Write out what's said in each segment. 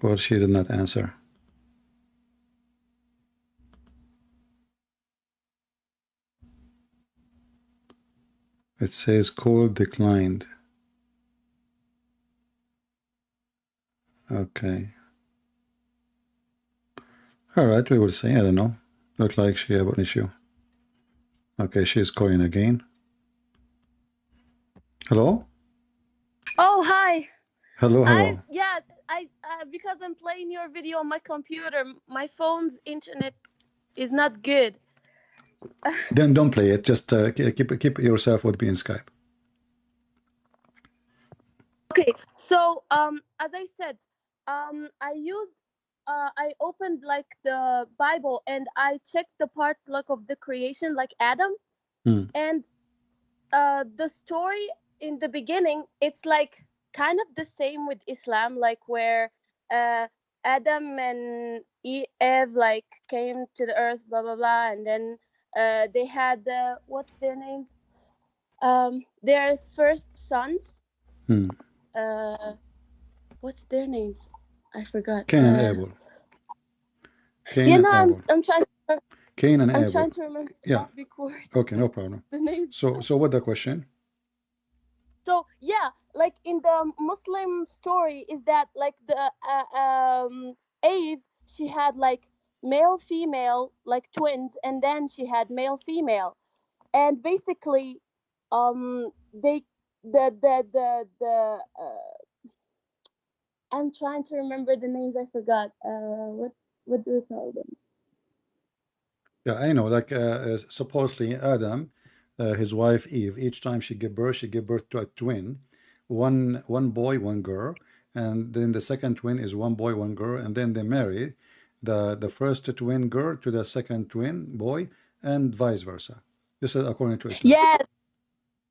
Well, she did not answer. It says call declined. Okay. All right, we will see. I don't know. Look like she have an issue. Okay, she's calling again. Hello? Oh, hi. Hello, hello. Because I'm playing your video on my computer, my phone's internet is not good. Then don't play it. Just keep yourself with me in Skype. Okay, so as I said, I opened like the Bible and I checked the part like of the creation, like Adam, and the story in the beginning, it's like kind of the same with Islam, like where uh, Adam and Eve like came to the earth, blah blah blah, and then they had what's their names? Their first sons. Uh, what's their names? I forgot. Cain and Abel. Cain Yeah, and no, Abel. I'm trying. Cain and I'm Abel. trying to remember the Yeah. Arabic word. Okay, no problem. The names. So what the question? So yeah, like in the Muslim story, is that like the Eve, she had like male female like twins, and then she had male female, and basically, they the I'm trying to remember the names. I forgot. What do we call them? Yeah, I know. Like supposedly Adam, his wife Eve, each time she gave birth to a twin, one boy, one girl, and then the second twin is one boy, one girl, and then they marry the first twin girl to the second twin boy, and vice versa. This is according to Islam. Yes,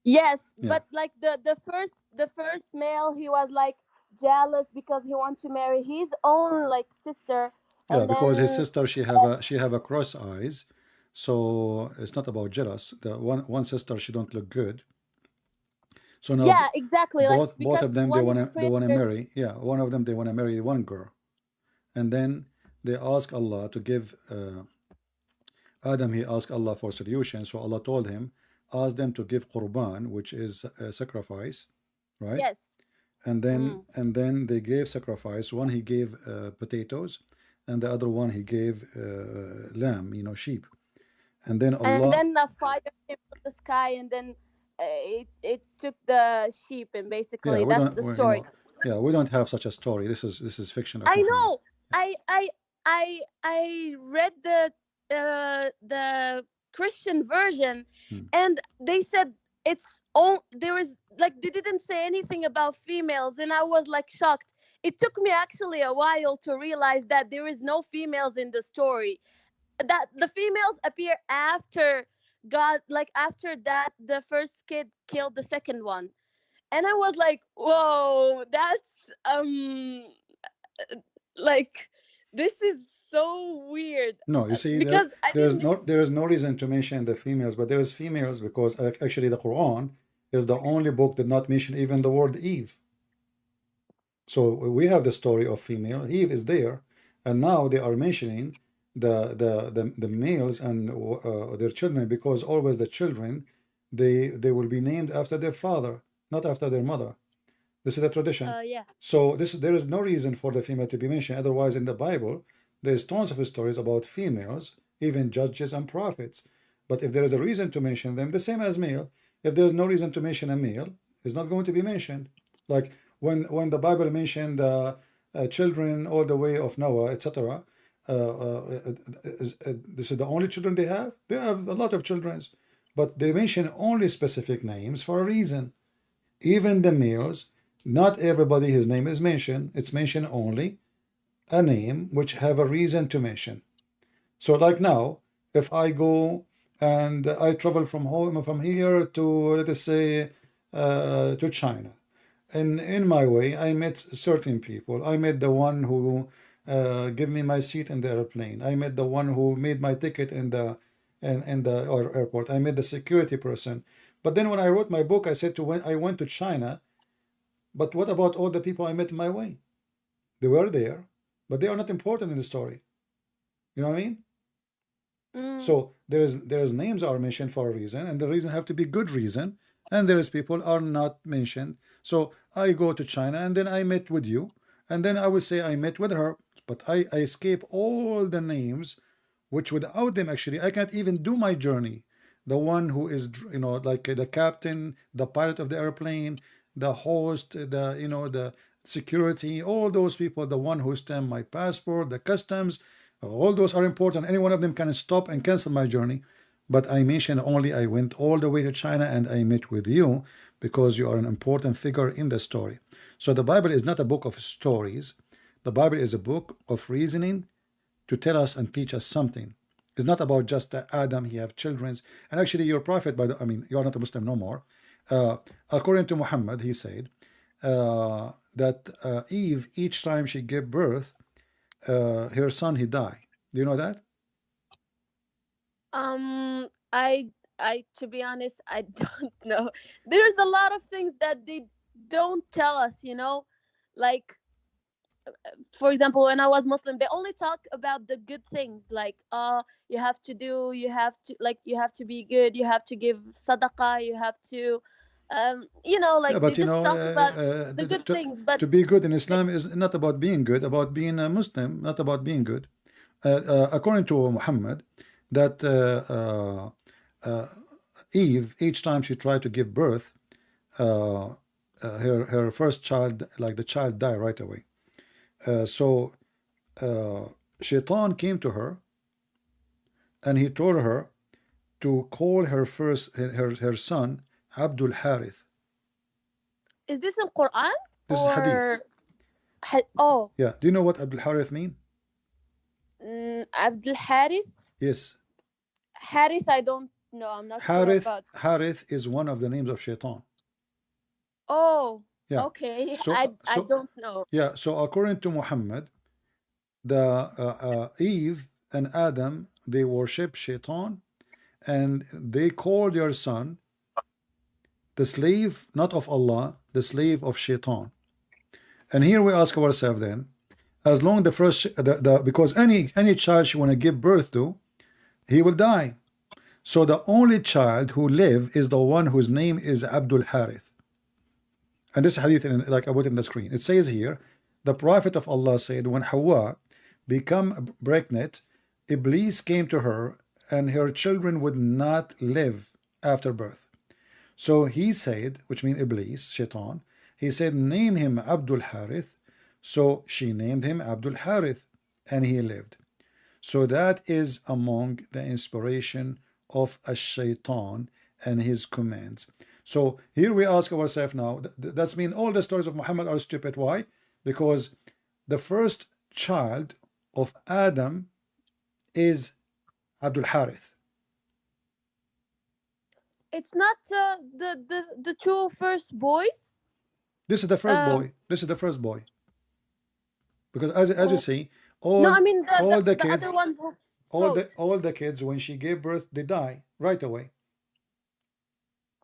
yes, Yeah, but like the first male, he was like jealous because he wanted to marry his own like sister, yeah, and because his then sister she have a cross eyes, so it's not about jealous. The one sister she don't look good. So now yeah, exactly, like both of because them one is they wanna prettier. marry. Yeah, one of them they wanna marry one girl, and then they ask Allah to give Adam. He asked Allah for solution. So Allah told him, ask them to give qurban, which is a sacrifice, right? Yes. And then they gave sacrifice. One he gave potatoes, and the other one he gave lamb, sheep. And then And Allah, then the fire came from the sky, and then it took the sheep, and yeah, basically that's the story. yeah, we don't have such a story. This is fiction of I Muhammad. know. I read the Christian version, and they said it's all there is, like they didn't say anything about females, and I was like shocked. It took me actually a while to realize that there is no females in the story. That the females appear after God, like after that the first kid killed the second one, and I was like, whoa, that's like this is so weird No, you see, because I didn't there is no reason to mention the females, but there is females because actually the Quran is the only book that not mention even the word Eve. So we have the story of female. Eve is there, and now they are mentioning the males and their children, because always the children they will be named after their father, not after their mother. This is a tradition. yeah. So there is no reason for the female to be mentioned. Otherwise, in the Bible, there's tons of stories about females, even judges and prophets. But if there is a reason to mention them, the same as male. If there's no reason to mention a male, it's not going to be mentioned. Like when the Bible mentioned children all the way of Noah, etc. This is the only children they have. They have a lot of children, but they mention only specific names for a reason. Even the males, not everybody his name is mentioned. It's mentioned only a name which have a reason to mention. So like now, if I go and I travel from home from here to, let us say, to China, and in my way I met certain people. I met the one who gave me my seat in the airplane. I met the one who made my ticket in the airport. I met the security person. But then when I wrote my book, I said to when I went to China, but what about all the people I met in my way? They were there. but they are not important in the story. You know what I mean? Mm. So there is names are mentioned for a reason, and the reason have to be good reason, and there is people are not mentioned. So I go to China, and then I met with you, and then I will say I met with her, but I escape all the names, which without them actually I can't even do my journey. The one who is like the captain, the pilot of the airplane, the host, the security, all those people, the one who stamp my passport, the customs, all those are important. Any one of them can stop and cancel my journey. But I mentioned only I went all the way to China and I met with you because you are an important figure in the story. So the Bible is not a book of stories. The Bible is a book of reasoning to tell us and teach us something. It's not about just Adam, he have children. And actually, your prophet, I mean, you're not a Muslim no more. According to Muhammad, he said that Eve, each time she gave birth, her son, he died. Do you know that? I to be honest, I don't know. There's a lot of things that they don't tell us, like, for example, when I was Muslim, they only talk about the good things, like, you have to be good, you have to give sadaqah, you have to, Yeah, like, they but just talk about the good things. But to be good in Islam is not about being good, about being a Muslim, not about being good. According to Muhammad, that Eve, each time she tried to give birth, her first child, like the child, died right away. So Shaitan came to her and he told her to call her son Abdul Harith. is this in Quran This is hadith. or oh, Yeah. Do you know what Abdul Harith mean? Abdul Harith? Yes. Harith, I don't know. I'm not sure Harith. about. Harith is one of the names of Shaitan. Oh, Yeah. okay. So I so don't know. yeah. So according to Muhammad, the Eve and Adam, they worship Shaitan, and they call their son the slave not of Allah, the slave of Shaitan. And here we ask ourselves then, as long the first because any child she want to give birth to, he will die. So the only child who live is the one whose name is Abdul Harith. And this hadith, like I put in the screen, it says here, the Prophet of Allah said, when Hawa become pregnant, Iblis came to her, and her children would not live after birth. So he said, which means Iblis, Shaitan, he said, name him Abdul Harith. So she named him Abdul Harith, and he lived. So that is among the inspiration of a shaitan and his commands. So here we ask ourselves now, that's mean all the stories of Muhammad are stupid. Why? Because the first child of Adam is Abdul Harith. It's not the two first boys. This is the first Um. boy. This is the first boy. Because as you Oh, see, no, all I mean all the the other kids, ones who all the wrote. all the kids when she gave birth, they die right away.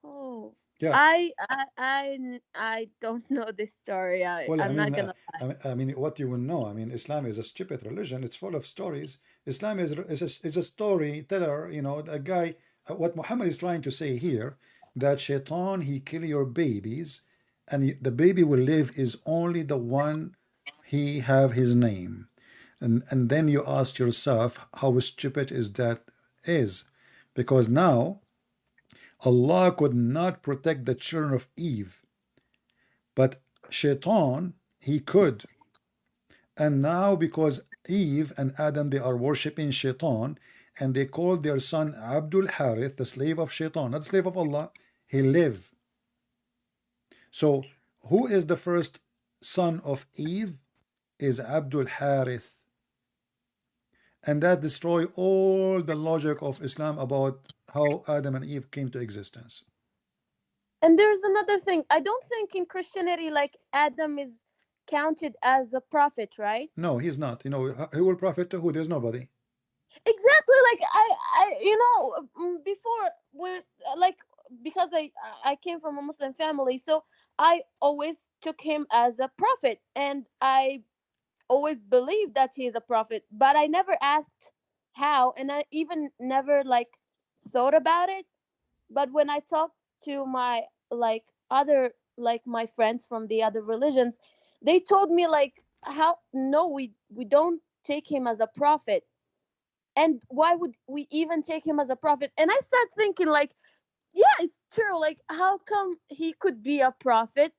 Oh, Yeah. I don't know this story. Well, I'm not gonna lie. I mean, what you will know. I mean, Islam is a stupid religion. It's full of stories. Islam is a storyteller. You know, a guy. What Muhammad is trying to say here, that Shaitan he kill your babies, and the baby will live is only the one he have his name, and then you ask yourself how stupid is that is, because now Allah could not protect the children of Eve, but Shaitan he could. And now, because Eve and Adam they are worshipping Shaitan, and they called their son Abdul Harith, the slave of Shaitan, not the slave of Allah, he live. So, who is the first son of Eve? Is Abdul Harith. And that destroy all the logic of Islam about how Adam and Eve came to existence. And there's another thing. I don't think in Christianity, like, Adam is counted as a prophet, right? No, he's not. You know, who will profit to who? There's nobody. Exactly. Like, before, when, like, because I came from a Muslim family, so I always took him as a prophet, and I always believed that he is a prophet, but I never asked how, and I even never like thought about it. But when I talked to my like other like my friends from the other religions, they told me like how no, we don't take him as a prophet. And why would we even take him as a prophet? And I start thinking like, yeah, it's true. Like how come he could be a prophet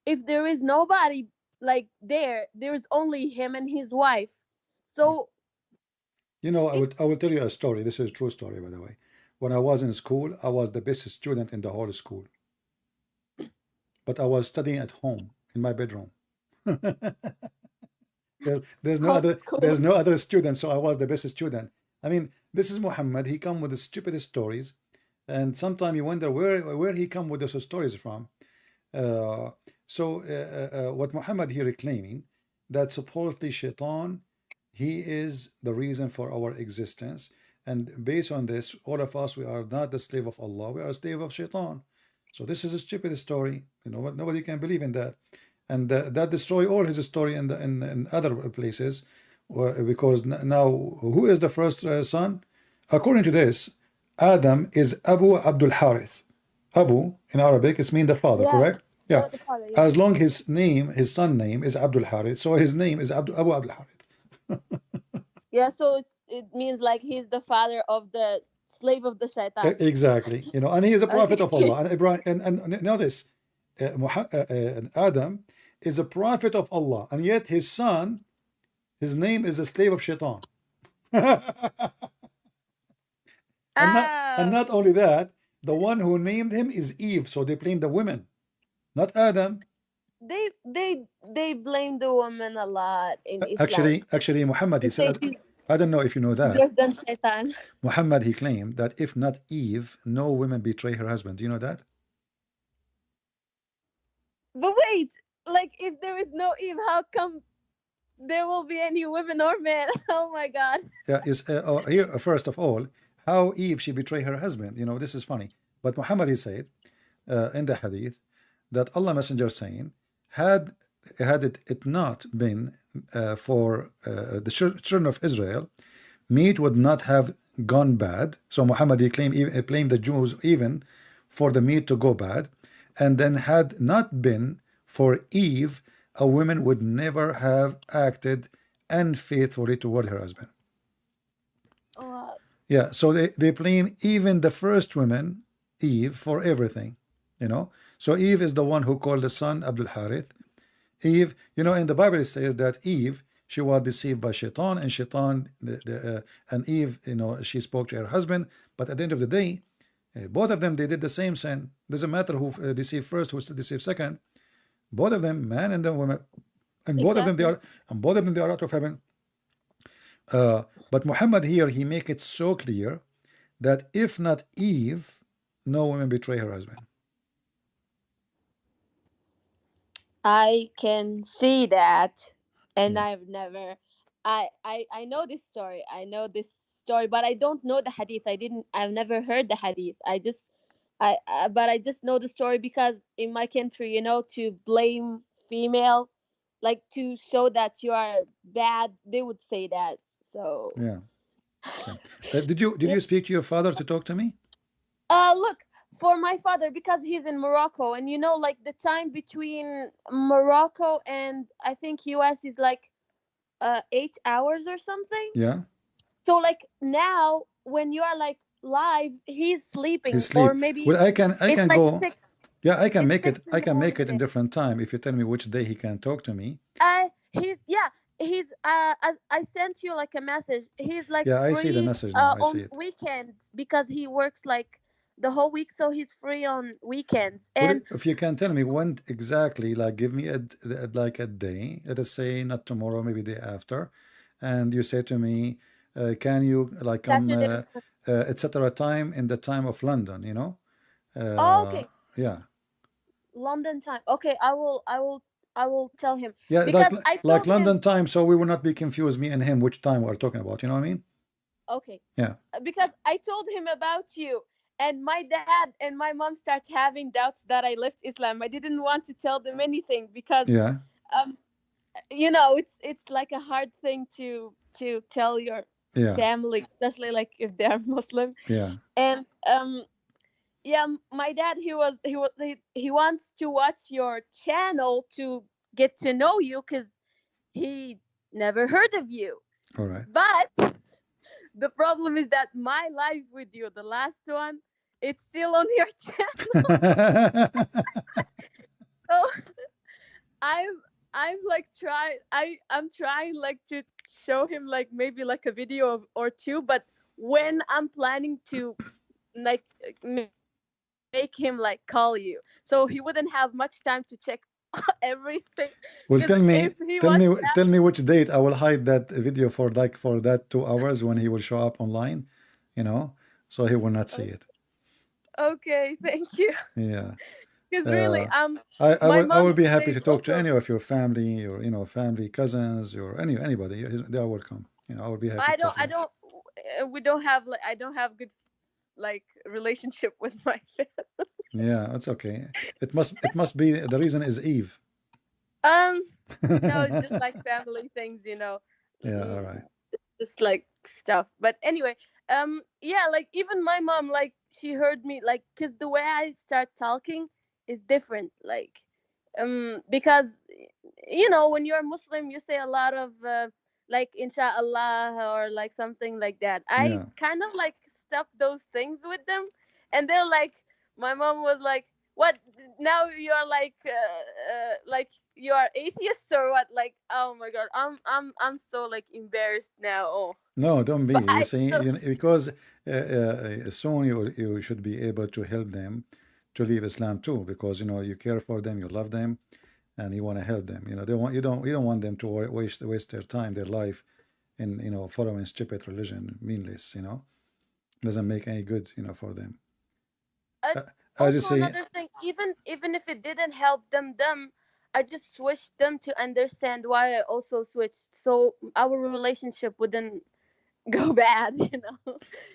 if there is nobody like there's only him and his wife. So You know, it's I will tell you a story. This is a true story, by the way. When I was in school, I was the best student in the whole school, but I was studying at home in my bedroom. There's homeschool. no other student, so I was the best student. I mean, this is Muhammad. He come with the stupidest stories, and sometimes you wonder where he come with those stories from. Uh, what Muhammad here claiming that supposedly Shaitan, he is the reason for our existence, and based on this, all of us, we are not the slave of Allah, we are a slave of Shaitan. So this is a stupid story. You know what? Nobody can believe in that, and that destroy all his story in in other places, because now who is the first son? According to this, Adam is Abu Abdul Harith. Abu in Arabic is mean the father, Yeah, correct? Yeah. the father, yeah. As long his name, his son name is Abdul Harith, so his name is Abu Abdul Harith. Yeah, so it means like he's the father of the slave of the shaitan. Exactly. You know, and he is a prophet of Okay. Allah. And Ibrahim, and notice, Adam is a prophet of Allah, and yet his son, his name is a slave of Shaitan. And Ah, not only that, the one who named him is Eve, so they blame the women, not Adam. they blame the woman a lot in Islam. Actually, Muhammad, he They say said, she's I don't know if you know that. worse than shaitan. Muhammad, he claimed that if not Eve, no woman betray her husband. Do you know that? But wait, like if there is no Eve, how come there will be any women or men? Oh my god. Yeah, is here first of all, how Eve she betray her husband. You know, this is funny. But Muhammad he said in the hadith that Allah Messenger saying, had it not been for the children of Israel, meat would not have gone bad. So Muhammad he blamed the Jews even for the meat to go bad, and then had not been for Eve, a woman would never have acted unfaithfully toward her husband. Oh, Yeah, so they blame even the first woman, Eve, for everything, you know. So Eve is the one who called the son Abdul Harith. Eve, you know, in the Bible it says that Eve, she was deceived by Shaitan, and Shaitan, and Eve, you know, she spoke to her husband. But at the end of the day, both of them they did the same sin. Doesn't matter who deceived first, who deceived second. Both of them, man and the woman, and both of them exactly. they are out of heaven. But Muhammad here he make it so clear that if not Eve, no woman betray her husband. I can see that, and Yeah. I've never. I know this story. I know this story, but I don't know the hadith. I didn't. I've never heard the hadith. But I just know the story because in my country, to blame female, like to show that you are bad, they would say that. So Yeah. Okay. Did yeah. you speak to your father to talk to me? Look, for my father, because he's in Morocco, and like the time between Morocco and I think US is like 8 hours or something. Yeah. So like now when you are like live, he's His sleeping, or sleep. maybe Well, I it's can like go. six. Yeah, It's six I in the can make morning it in there. different time if you tell me which day he can talk to me. He's yeah. He's as I sent you like a message. He's like Yeah, I see the free message now. I see on it. weekends because he works like the whole week, so he's free on weekends. Well, And if you can tell me when exactly, like give me like a day, let us say not tomorrow, maybe day after, and you say to me, can you like come, Saturday or Sunday. etc. time in the time of London, you know? Oh, Uh, okay. yeah, London time. Okay, I will tell him yeah, because I like told him. London time, so we will not be confused, me and him, which time we're talking about. You know what I mean? Okay, Yeah, because I told him about you, and my dad and my mom start having doubts that I left Islam. I didn't want to tell them anything because yeah, um it's like a hard thing to tell your Yeah, family, especially like if they are Muslim. yeah. And yeah, my dad, he wants to watch your channel to get to know you, because he never heard of you. All right. But the problem is that my live video, the last one, it's still on your channel. So I'm I'm like I'm trying like to show him like maybe like a video or two, but when I'm planning to like make him like call you, so he wouldn't have much time to check everything. Because Well, if he wants to ask, tell me which date. I will hide that video for like for that 2 hours when he will show up online, you know, so he will not see it. okay, thank you. Yeah. Because really, Uh, my I mom will be happy says to talk to also, any of your family or family cousins or anybody. They are welcome. I will be happy to talk to I them. don't, we don't have like, I don't have good like relationship with my family. Yeah, that's okay. It must be the reason is Eve. Um, no, it's just like family things. Yeah, all Mm, right. just like stuff. But anyway, yeah, like even my mom, like she heard me, like, cause the way I start talking is different, like, because when you're Muslim, you say a lot of like inshallah or like something like that. I Yeah. kind of like stuff those things with them, and they're like, my mom was like, "What now? You're like you are atheist or what?" Like, oh my god, I'm so like embarrassed now. Oh, No, don't be. but You I see, still because soon you should be able to help them to leave Islam too, because you care for them, you love them, and you want to help them. They want you don't want them to waste their time, their life in following stupid religion, meaningless. Doesn't make any good for them. Uh, it's I just also say, another thing. Even if it didn't help them, I just switched them to understand why I also switched, so our relationship wouldn't go bad.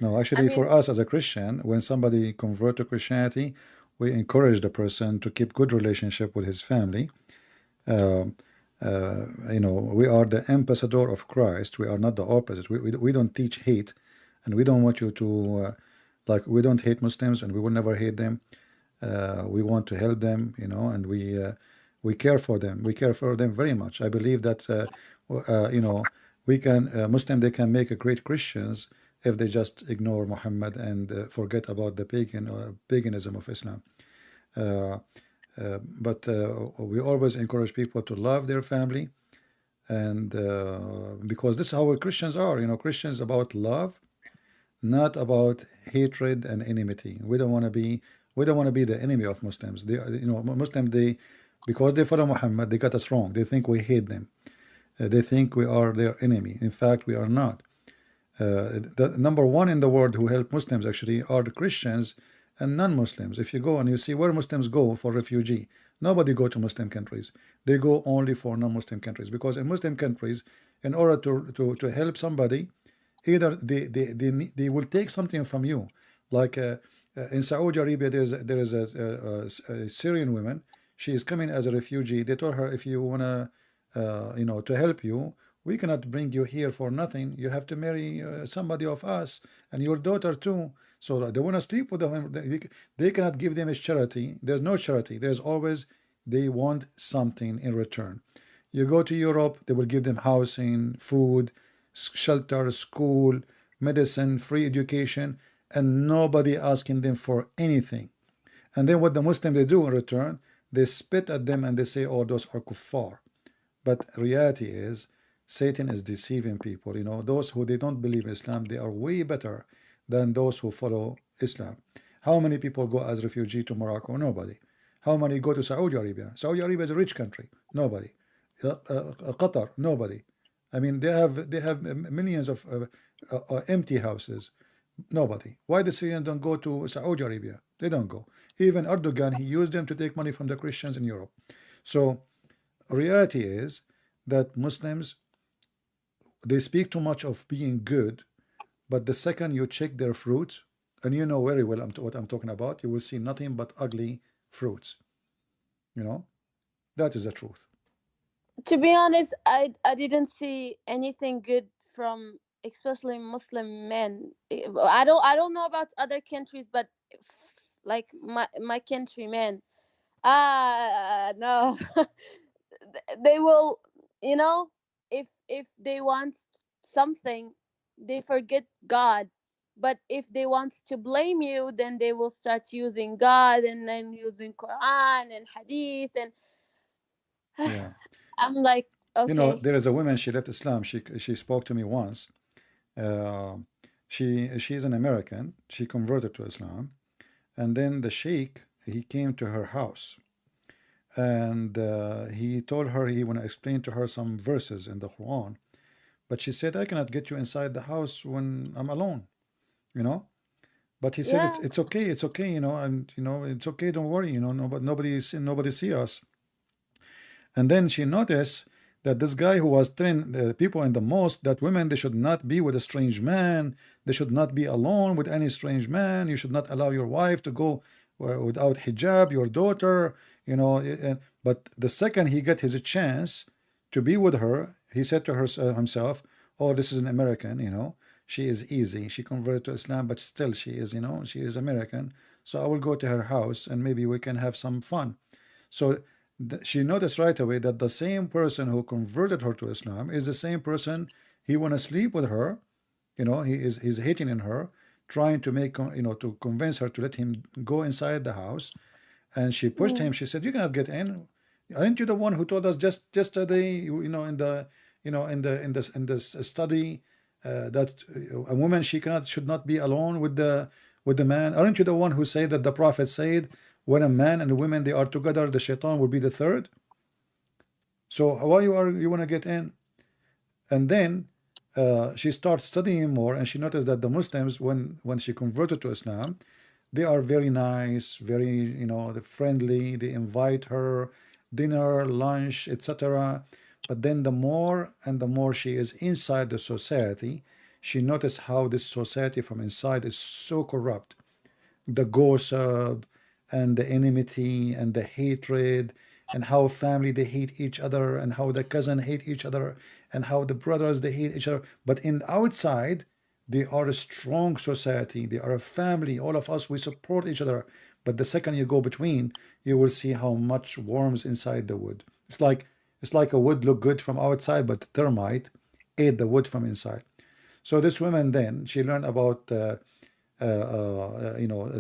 no, I actually, mean, for us as a Christian, when somebody convert to Christianity, we encourage the person to keep good relationship with his family. Um, we are the ambassador of Christ. We are not the opposite. We don't teach hate, and we don't want you to, like, we don't hate Muslims, and we will never hate them. We want to help them, and we care for them. We care for them very much. I believe that, we can, Muslim, they can make a great Christians if they just ignore Muhammad and forget about the paganism of Islam. Uh, but we always encourage people to love their family, and because this is how Christians are. Christians about love, not about hatred and enmity. We don't want to be the enemy of Muslims. Muslim, they, because they follow Muhammad, they got us wrong. They think we hate them. They think we are their enemy. In fact, we are not. The number one in the world who help Muslims actually are the Christians and non-Muslims. If you go and you see where Muslims go for refugee, nobody go to Muslim countries. They go only for non-Muslim countries, because in Muslim countries, in order to help somebody, either they will take something from you, like in Saudi Arabia, there is a Syrian woman. She is coming as a refugee. They told her, if you wanna to help you, we cannot bring you here for nothing. You have to marry somebody of us and your daughter too. So they want to sleep with them. They cannot give them a charity. There's no charity. There's always, they want something in return. You go to Europe, they will give them housing, food, shelter, school, medicine, free education, and nobody asking them for anything. And then what the Muslim they do in return, they spit at them and they say, oh, those are kuffar. But reality is, Satan is deceiving people. Those who they don't believe Islam, they are way better than those who follow Islam. How many people go as refugee to Morocco? Nobody. How many go to Saudi Arabia? Saudi Arabia is a rich country. Nobody. Qatar? Nobody. I mean, they have millions of empty houses. Nobody. Why the Syrians don't go to Saudi Arabia? They don't go. Even Erdogan, he used them to take money from the Christians in Europe. So reality is that Muslims, they speak too much of being good, but the second you check their fruits, and you know very well what I'm talking about, you will see nothing but ugly fruits. You know, that is the truth. To be honest, I didn't see anything good from especially Muslim men. I don't know about other countries, but like my countrymen, no. They will, you know, if they want something, they forget God. But if they want to blame you, then they will start using God and then using Quran and Hadith, and Yeah. I'm like, You know, okay. there is a woman, she left Islam. She spoke to me once. Uh, she is an American. She converted to Islam. And then the sheikh, he came to her house. And he told her he want to explain to her some verses in the Quran. But she said, I cannot get you inside the house when I'm alone, you know? But he said, Yeah. it's okay, you know, and it's okay, don't worry, nobody see us. And then she noticed that this guy who was telling the people in the mosque that women, they should not be with a strange man, they should not be alone with any strange man, you should not allow your wife to go without hijab, your daughter, but the second he got his chance to be with her, he said to himself, oh, this is an American, she is easy, she converted to Islam, but still she is, she is American, so I will go to her house and maybe we can have some fun. So she noticed right away that the same person who converted her to Islam is the same person he want to sleep with her. He's hating in her, trying to make to convince her to let him go inside the house. And she pushed him. Mm. She said, "You cannot get in. Aren't you the one who told us just yesterday? In the in this study that a woman should not be alone with the man. Aren't you the one who said that the Prophet said when a man and a woman they are together, the shaitan will be the third? So why you want to get in?" And then she starts studying more, and she noticed that the Muslims, when she converted to Islam, they are very nice, very friendly. They invite her dinner, lunch, etc. But then the more and the more she is inside the society, she noticed how this society from inside is so corrupt, the gossip and the enmity and the hatred, and how family they hate each other, and how the cousin hate each other, and how the brothers they hate each other. But in outside they are a strong society, they are a family, all of us we support each other. But the second you go between, you will see how much worms inside the wood. It's like a wood look good from outside, but the termite ate the wood from inside. So this woman, then she learned about a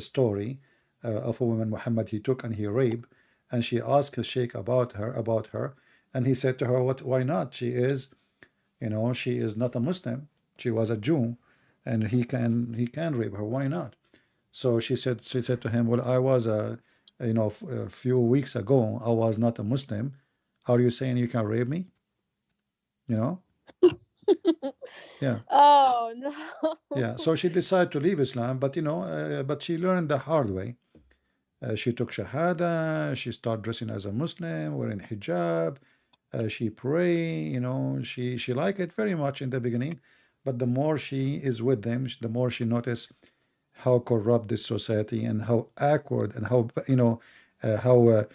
story of a woman Muhammad he took and he raped, and she asked his sheikh about her, and he said to her, "What? Why not? She is not a Muslim. She was a Jew, and he can rape her. Why not?" So she said to him, "Well, I was a few weeks ago, I was not a Muslim. Are you saying you can rape me? You know?" Yeah. Oh Yeah, no. so she decided to leave Islam, but but she learned the hard way. She took Shahada, she started dressing as a Muslim, wearing hijab, she pray, she liked it very much in the beginning, but the more she is with them, the more she noticed how corrupt this society and how awkward and how how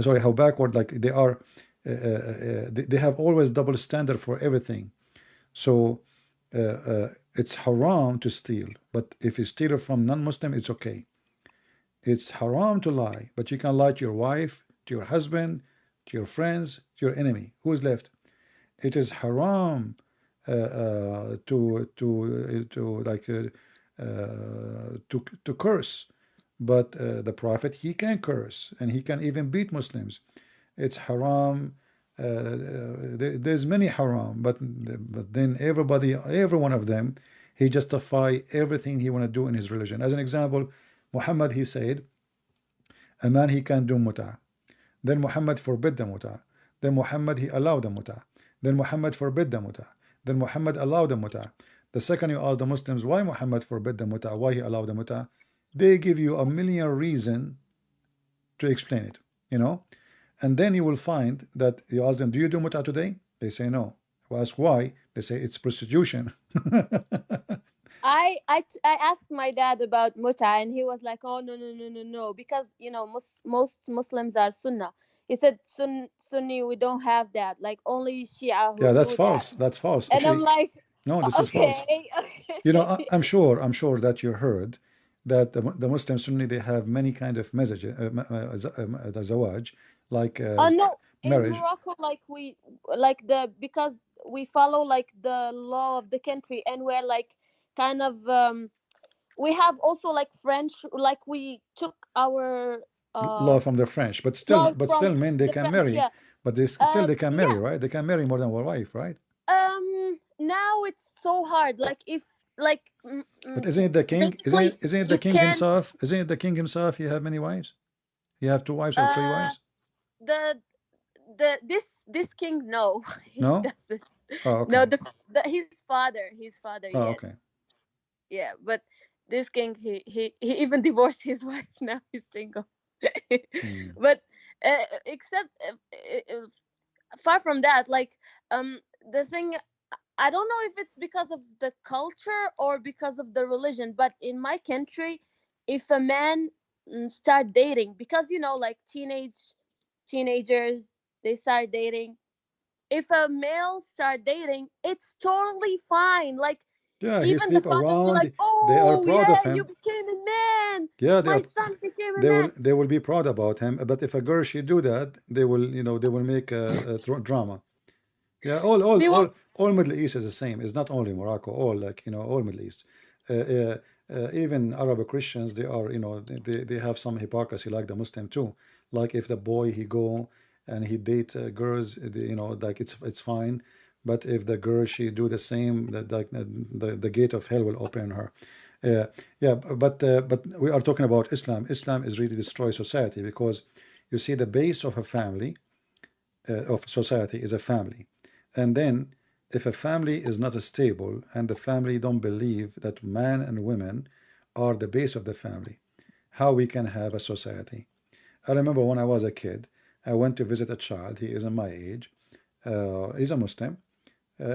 sorry, how backward, like they are. They have always double standard for everything. So it's haram to steal, but if you steal it from non-Muslim, it's okay. It's haram to lie, but you can lie to your wife, to your husband, to your friends, to your enemy. Who's left? It is haram to curse, but the Prophet he can curse and he can even beat Muslims. It's haram. There's many haram, but then every one of them, he justify everything he want to do in his religion. As an example, Muhammad he said a man he can do muta. Then Muhammad forbid the muta. Then Muhammad he allowed the muta. Then Muhammad forbid the muta. Then Muhammad allowed the muta. The second you ask the Muslims why Muhammad forbid the muta, why he allowed the muta, they give you a million reason to explain it. And then you will find that you ask them, do you do muta today? They say no. You ask why? They say it's prostitution. I asked my dad about muta, and he was like, "Oh no no no no no," because most Muslims are Sunnah. he said Sunni, we don't have that. Like only Shia who Yeah, that's do that. false. That's false. And I'm Actually, like, no, this is false. okay, You know, okay. I'm sure that you heard that the Muslim Sunni they have many kind of messages, zawaj, like Oh no, in marriage, Morocco, like we like the because we follow like the law of the country, and we're like kind of we have also like French, like we took our law from the French, law but from still, men they the can French. marry, Yeah. but they still they can marry, Yeah. right? They can marry more than one wife, right? Now it's so hard. Like if like But isn't it the king? basically Isn't it the you king can't. himself? Isn't it the king himself? He have many wives. He have two wives or three Uh, wives? the this king, no, he No? doesn't. Oh, No, okay. the his father, Oh, yes. okay. Yeah, but this king, he even divorced his wife. Now he's single. Hmm. But except far from that, like the thing, I don't know if it's because of the culture or because of the religion, but in my country, if a man start dating, because like teenagers, they start dating. If a male start dating, it's totally fine. Like Yeah, he even the sleep father will be like, around. They are "Oh proud of yeah, you him. became a man. Yeah, My son became a they man." will be proud about him. But if a girl she do that, they will they will make a drama. Yeah, They will. all Middle East is the same. It's not only Morocco. All like all Middle East. Uh, uh, Even Arab Christians, they are they have some hypocrisy like the Muslim too. Like if the boy he go and he date girls, like it's fine. But if the girl she do the same, that like the gate of hell will open her. Yeah, but we are talking about Islam. Islam is really destroy society because you see the base of a family of society is a family. And then if a family is not stable and the family don't believe that man and women are the base of the family, how we can have a society? I remember when I was a kid, I went to visit a child. He is in my age. He's a Muslim.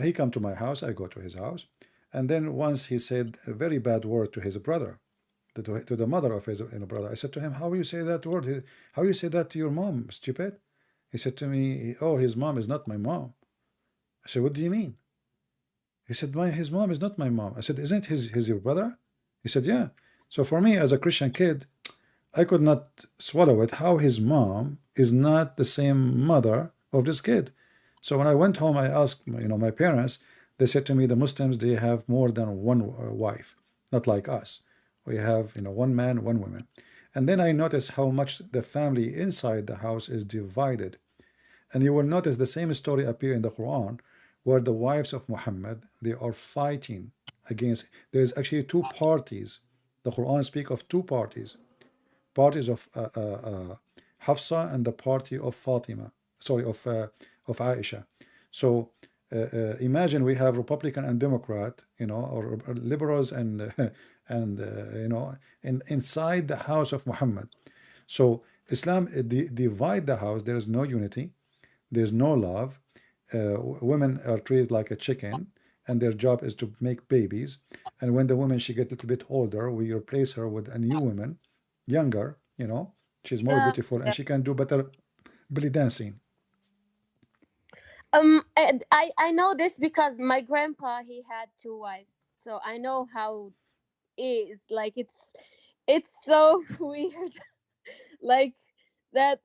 He come to my house. I go to his house. And then once he said a very bad word to his brother, to the mother of his brother. I said to him, "How you say that word? How you say that to your mom, stupid?" He said to me, "Oh, his mom is not my mom." I said, "What do you mean?" He said, his mom is not my mom." I said, "Isn't his your brother?" He said, "Yeah." So for me, as a Christian kid, I could not swallow it. How his mom is not the same mother of this kid? So when I went home, I asked, my parents. They said to me, the Muslims they have more than one wife, not like us. We have, one man, one woman. And then I noticed how much the family inside the house is divided. And you will notice the same story appear in the Quran, where the wives of Muhammad they are fighting against. There is actually two parties. The Quran speak of two parties of Hafsa and the party of Fatima. Sorry, of Aisha. So imagine we have Republican and Democrat, or liberals and and inside the house of Muhammad. So Islam divide the house. There is no unity. There's no love. Women are treated like a chicken, and their job is to make babies. And when the woman she get a little bit older, we replace her with a new woman, younger. She's more Yeah, beautiful and yeah. she can do better belly dancing. And I know this because my grandpa, he had two wives, so I know how it is. Like it's so weird. Like that.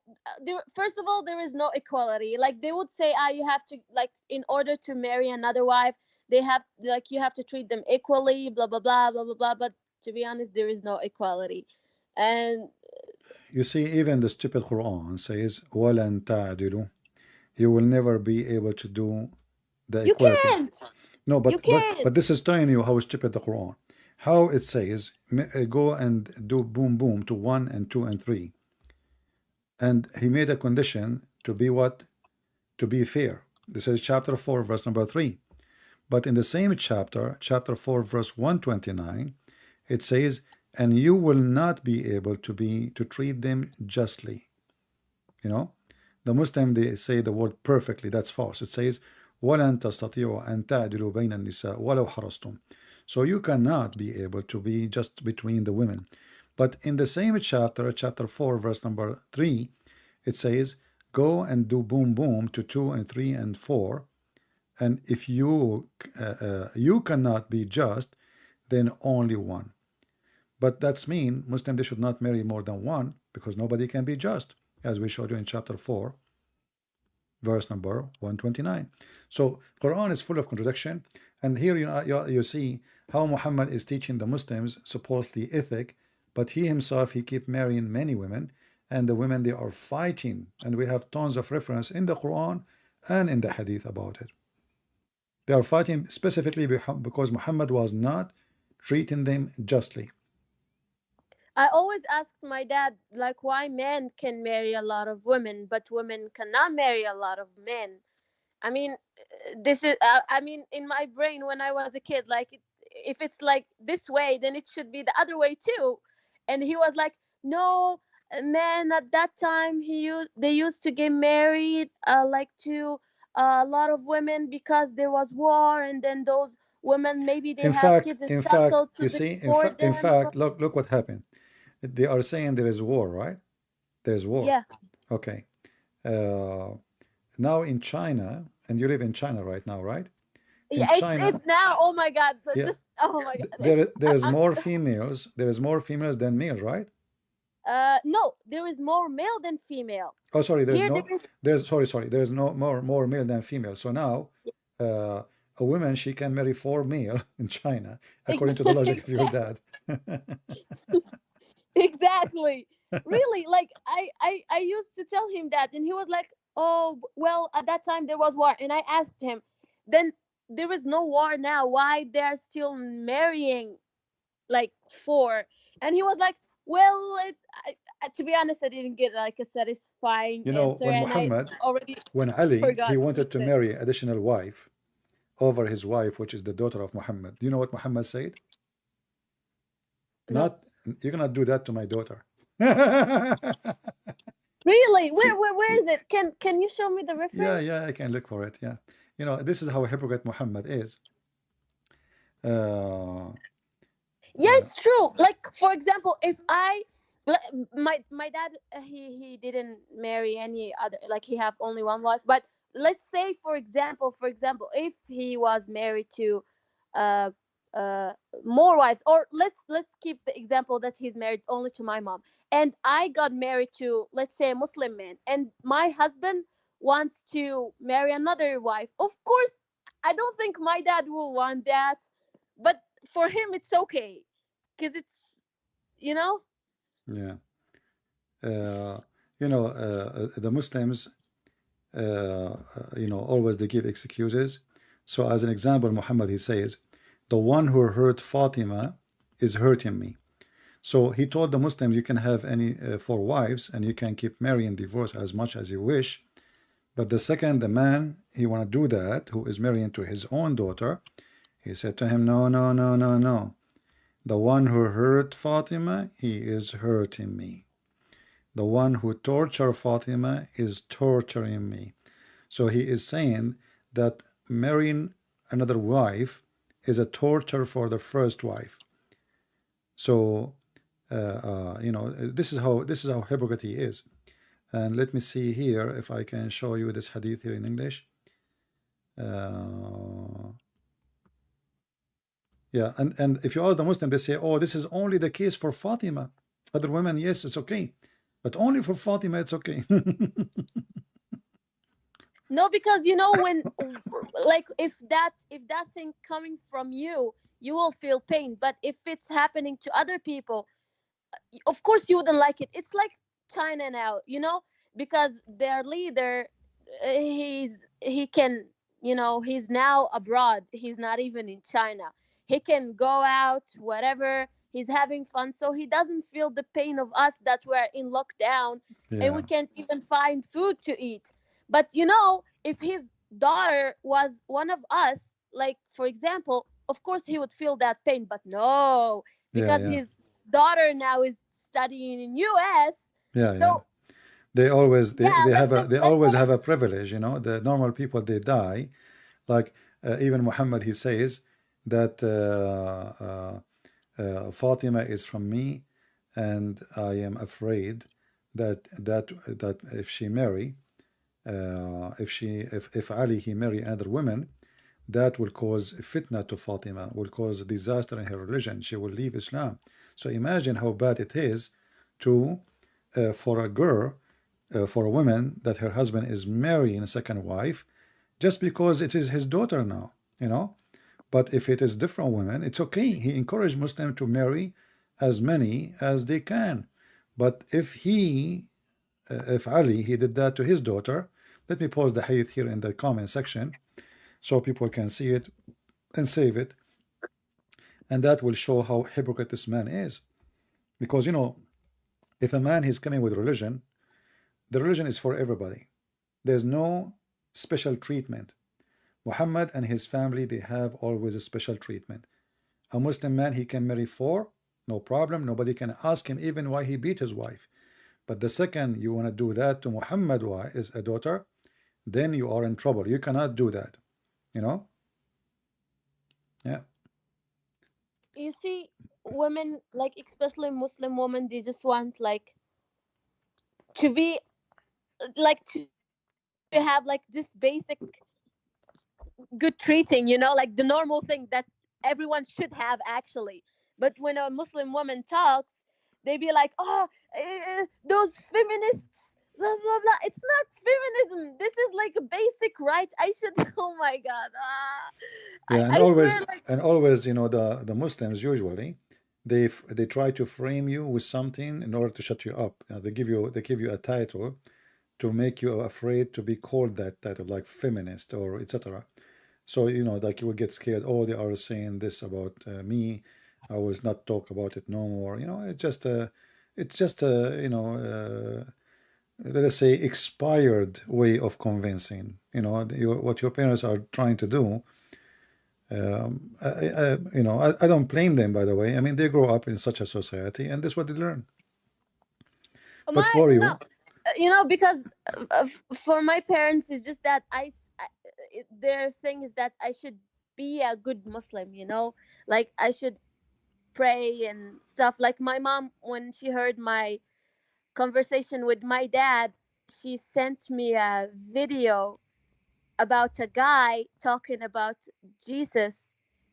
First of all, there is no equality. Like they would say, you have to, like, in order to marry another wife, they have, like, you have to treat them equally. Blah blah blah blah blah blah. But to be honest, there is no equality, and You see, even the stupid Quran says, "وَلَن تَعْدِلُوا." You will never be able to do the you equality. can't. No, You but can't. this is telling you how stupid the Quran. How it says, go and do boom boom to one and two and three, and he made a condition to be what? To be fair. This is chapter 4, verse number 3. But in the same chapter, chapter 4, verse 129, it says, and you will not be able to treat them justly. You know, the Muslim they say the word perfectly. That's false. It says, وَلَن تَسْتَطِيعُوا أَن تَعْدِلُوا بَيْنَ النِّسَاءِ وَلَوْ حَرَصْتُمْ. So you cannot be able to be just between the women. But in the same chapter, chapter 4, verse number 3, it says, go and do boom boom to 2 and 3 and 4, and if you cannot be just, then only one. But that's mean Muslim, they should not marry more than one, because nobody can be just, as we showed you in chapter 4, verse number 129. So Quran is full of contradiction, and here you see how Muhammad is teaching the Muslims supposedly ethic, but he himself, he keep marrying many women, and the women, they are fighting, and we have tons of reference in the Quran and in the Hadith about it. They are fighting specifically because Muhammad was not treating them justly. I always asked my dad, like, why men can marry a lot of women, but women cannot marry a lot of men. I mean, this is, I mean, in my brain when I was a kid, like, if it's like this way, then it should be the other way too. And he was like, no, men at that time, they used to get married, like, to a lot of women because there was war, and then those women, maybe they have kids, it's hassle to You see, support in them. fact, look what happened. They are saying there is war, right? There is war. Yeah. Okay. Uh, Now in China, and you live in China right now, right? In Yeah, China, it's now. Oh my God! yeah, Just, oh my God! there is I'm more females. There is more females than males, right? no, there is more male than female. Oh, sorry. Here there is. Sorry. There is no more male than female. So now, uh, a woman, she can marry 4 male in China, according to the logic of your dad. Exactly. Really, like, I used to tell him that, and he was like, "Oh, well, at that time there was war." And I asked him, "Then there is no war now. Why they're still marrying like four?" And he was like, "Well, to be honest, I didn't get like a satisfying You know, answer, when and I Muhammad, already when Ali, he forgot what he wanted to said." marry additional wife over his wife, which is the daughter of Muhammad. Do you know what Muhammad said? No, Not, you cannot do that to my daughter. really, See, where is it? Can you show me the yeah, reference? I can look for it. Yeah, you know, this is how hypocrite Muhammad is. Uh, Yeah, it's true. Like, for example, if my dad, he didn't marry any other, like, he have only one wife. But let's say, for example, if he was married to uh uh more wives, or let's keep the example that he's married only to my mom, and I got married to, let's say, a Muslim man, and my husband wants to marry another wife. Of course, I don't think my dad will want that, but for him it's okay, because it's, you know. yeah, uh, you know, the Muslims, you know, always they give excuses. So, as an example, Muhammad, he says, "The one who hurt Fatima is hurting me." So he told the Muslims, you can have any 4 wives, and you can keep marrying, divorce as much as you wish. But the second the man he want to do that, who is marrying to his own daughter, he said to him, no, no, no, no, no. The one who hurt Fatima, he is hurting me. The one who tortured Fatima is torturing me. So he is saying that marrying another wife is a torture for the first wife. So you know, this is how hypocrite he is. And let me see here if I can show you this hadith here in English. Yeah, and if you ask the Muslim, they say, oh, this is only the case for Fatima. Other women, yes, it's okay, but only for Fatima, it's okay. No, because when, like, if that thing coming from you, you will feel pain. But if it's happening to other people, of course you wouldn't like it. It's like China now, because their leader, he can, he's now abroad. He's not even in China. He can go out, whatever. He's having fun, so he doesn't feel the pain of us that we're in lockdown and Yeah, we can't even find food to eat. But if his daughter was one of us, like, for example, of course he would feel that pain. But no, yeah, because yeah, his daughter now is studying in US. yeah. So They always yeah, let them they let always them have a privilege, you know. The normal people, they die. Like even Muhammad, he says that Fatima is from me, and I am afraid that if she marry, if Ali he marry another woman, that will cause fitna to Fatima, will cause disaster in her religion. She will leave Islam. So imagine how bad it is to for a girl, for a woman that her husband is marrying a second wife, just because it is his daughter now, you know. But if it is different women, it's okay. He encouraged Muslims to marry as many as they can. But if Ali, he did that to his daughter, let me pause the hadith here in the comment section so people can see it and save it. And that will show how hypocrite this man is. Because, you know, if a man is coming with religion, the religion is for everybody. There's no special treatment. Muhammad and his family, they have always a special treatment. A Muslim man, he can marry four, no problem. Nobody can ask him even why he beat his wife. But the second you want to do that to Muhammad, why is a daughter, then you are in trouble. You cannot do that, you know. Yeah. You see, women, like especially Muslim women, they just want like to be like to have like this basic good treating, you know, like the normal thing that everyone should have actually. But when a Muslim woman talks, they be like, oh, those feminists, blah blah blah. It's not feminism. This is like a basic right. I should. Oh my god. Yeah, I swear, like, and always, you know, the Muslims usually they try to frame you with something in order to shut you up. They give you a title to make you afraid to be called that title, like feminist or etc. So, you know, like you will get scared. Oh, they are saying this about me. I will not talk about it no more. You know, it's just a, you know, let us say expired way of convincing. You know, what your parents are trying to do. You know, I don't blame them, by the way. I mean, they grow up in such a society, and this is what they learn. But my for no, you, you know, because for my parents, it's just that their thing is that I should be a good Muslim. You know, like I should pray and stuff. Like my mom, when she heard my conversation with my dad, she sent me a video about a guy talking about Jesus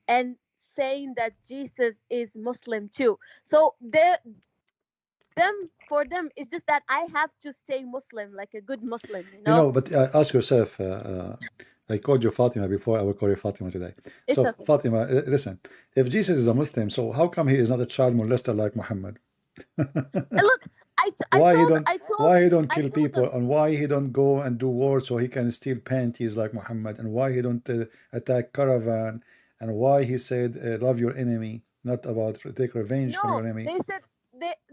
and saying that Jesus is Muslim too. So for them it's just that I have to stay Muslim, like a good Muslim, you you know? know, but ask yourself. I called you Fatima before. I will call you Fatima today. It's So, okay. Fatima, listen. If Jesus is a Muslim, so how come he is not a child molester like Muhammad? And look, Why he don't why he don't I kill told people, them, and why he don't go and do war so he can steal panties like Muhammad, and why he don't attack caravan, and why he said love your enemy, not about take revenge from no, your enemy.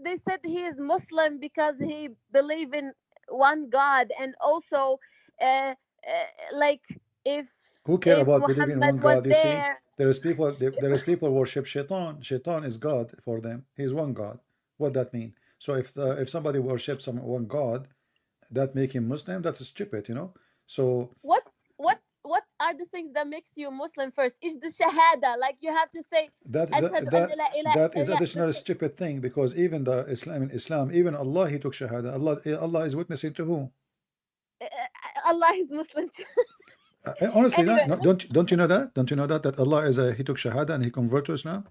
they said he is Muslim because he believe in one God, and also uh, like if Who care if about believing in Muhammad one was God? You see, there. there is people worship shaitan. Shaitan is God for them. He's one God. What that mean? So if somebody worships one God, that make him Muslim. That's stupid, you know. So what what are the things that makes you Muslim first? Is the shahada, like you have to say that is ashhadu an la that ilaha, is yeah, additional stupid thing, because even the Islam, even Allah, he took shahada. Allah is witnessing to who? Allah is Muslim too. Honestly, Anyway, no, don't you know that? Don't you know that Allah is a he took shahada and he converted to Islam?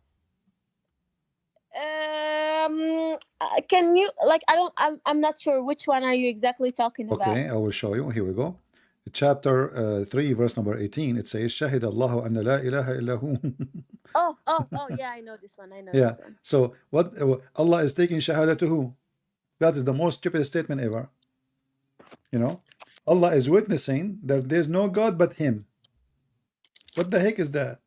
can you, like, I'm not sure which one are you exactly talking about. Okay, I will show you. Here we go. Chapter 3, verse number 18. It says, "Shahid Allahu anna la ilaha illahu." Oh, yeah, I know this one, I know Yeah. this one. So what Allah is taking shahada to who? That is the most stupid statement ever. You know, Allah is witnessing that there's no God but Him. What the heck is that?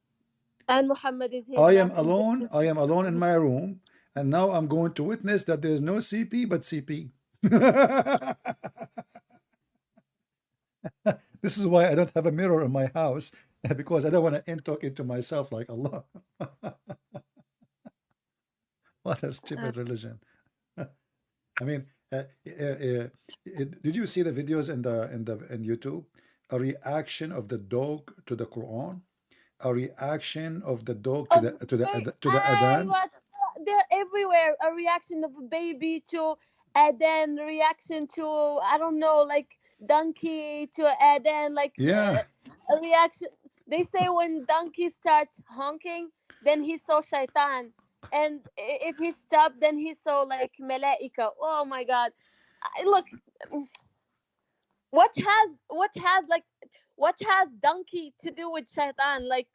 And Muhammad is his messenger. I am alone in my room, and now I'm going to witness that there's no CP but CP. This is why I don't have a mirror in my house, because I don't want to talk into myself like Allah. What a stupid religion. I mean, did you see the videos in YouTube? A reaction of the dog to the Quran, a reaction of the dog to Of the adhan. what, they're everywhere. A reaction of a baby to, and then reaction to, I don't know, like donkey to Eden, like Yeah. a reaction. They say when donkey starts honking, then he saw shaitan, and if he stopped, then he saw like malaika. Oh my God! Look, what has donkey to do with shaitan? Like,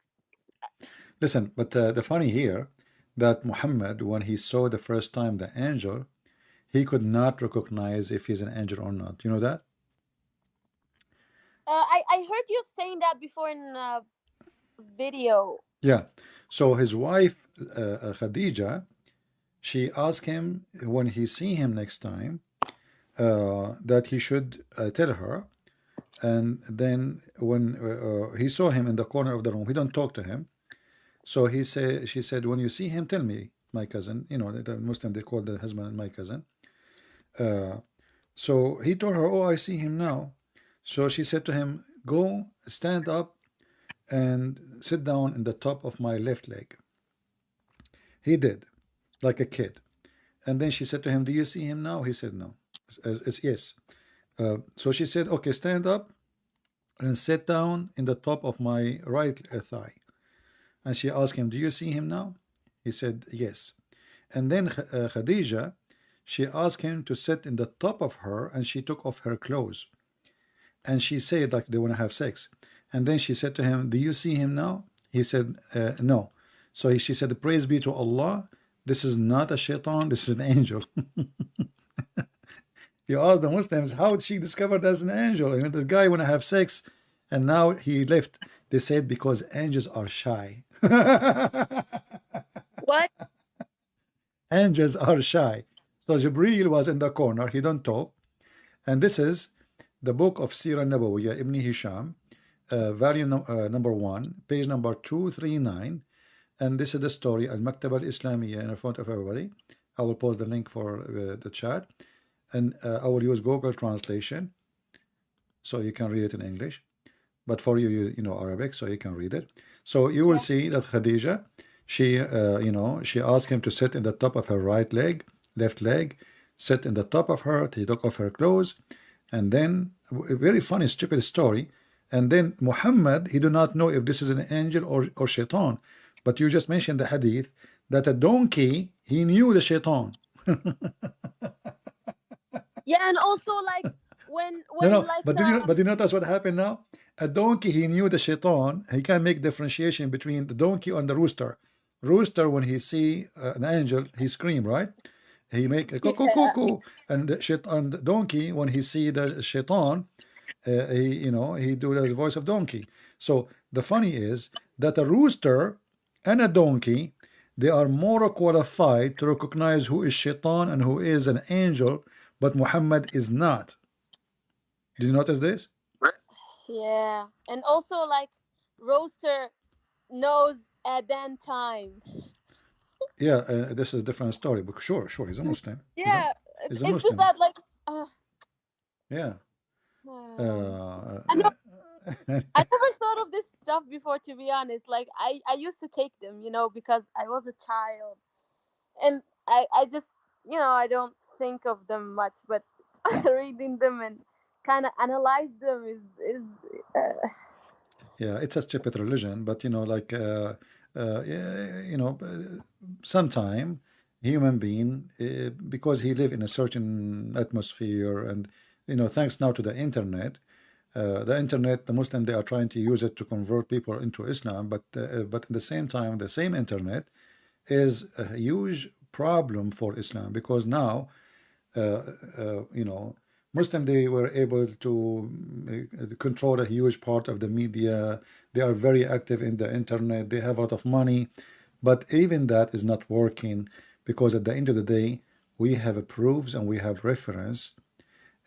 Listen, but the funny here that Muhammad, when he saw the first time the angel, he could not recognize if he's an angel or not. You know that? I heard you saying that before in a video. Yeah. So his wife, Khadija, she asked him when he see him next time that he should tell her. And then when he saw him in the corner of the room, he don't talk to him. So she said, when you see him, tell me, my cousin. You know, the Muslim, they call the husband my cousin. So he told her, oh, I see him now. So she said to him, go stand up and sit down in the top of my left leg. He did, like a kid. And then she said to him, do you see him now? He said no. Yes. So she said, okay, stand up and sit down in the top of my right thigh. And she asked him, do you see him now? He said yes. And then Khadija, she asked him to sit in the top of her, and she took off her clothes. And she said, like, they want to have sex. And then she said to him, do you see him now? He said no. So she said, praise be to Allah, this is not a shaitan, this is an angel. You ask the Muslims, how did she discovered as an angel? I mean, the guy want to have sex, and now he left. They said because angels are shy. What? Angels are shy. So Jibreel was in the corner. He don't talk. And this is the book of Sirah Nabawiyya, Ibn Hisham, volume number 1, page number 239. And this is the story, Al-Maktab al-Islamiyya, in front of everybody. I will post the link for the chat. And I will use Google translation so you can read it in English. But for you, you know Arabic, so you can read it. So you will see that Khadija, she asked him to sit in the top of her right leg, left leg, sit in the top of her. He took off her clothes, and then a very funny, stupid story. And then Muhammad, he do not know if this is an angel or shaitan. But you just mentioned the hadith that a donkey, he knew the shaitan. Yeah, and also like when No, like but did you notice what happened now? A donkey, he knew the shaitan. He can make differentiation between the donkey and the rooster. Rooster, when he see an angel, he scream, right? He make a cuckoo yeah. cuckoo, and the donkey, when he see the shaitan, he do the voice of donkey. So the funny is that a rooster and a donkey, they are more qualified to recognize who is shaitan and who is an angel, but Muhammad is not. Did you notice this? Yeah, and also like roaster knows Adan time. Yeah, this is a different story, but sure, he's a Muslim. Yeah, He's a it's just Muslim. that like Yeah. I know I never thought of this stuff before, to be honest. Like I used to take them, because I was a child, and I just I don't think of them much, but reading them and kind of analyze them is Yeah, it's a stupid religion, but yeah, sometime human being, because he live in a certain atmosphere, and thanks now to the internet, the Muslim, they are trying to use it to convert people into Islam, but at the same time, the same internet is a huge problem for Islam, because now Muslim, they were able to control a huge part of the media. They are very active in the internet. They have a lot of money, but even that is not working, because at the end of the day, we have proofs and we have reference,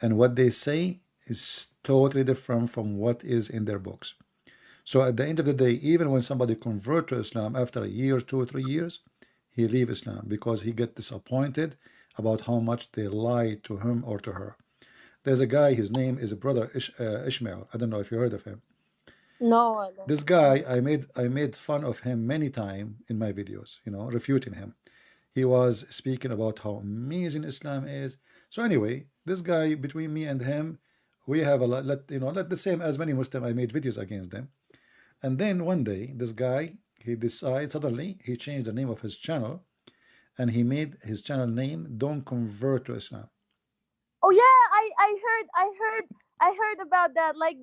and what they say is totally different from what is in their books. So at the end of the day, even when somebody convert to Islam after a year, 2 or 3 years, he leave Islam because he get disappointed about how much they lie to him or to her. There's a guy, his name is brother Ishmael. I don't know if you heard of him. no, I don't. This guy, I made fun of him many times in my videos, refuting him. He was speaking about how amazing Islam is. So anyway, this guy, between me and him, we have a lot, let the same as many Muslim, I made videos against them. And then one day, this guy, he decided, suddenly, he changed the name of his channel, and he made his channel name, Don't Convert to Islam. Oh yeah, I heard about that. Like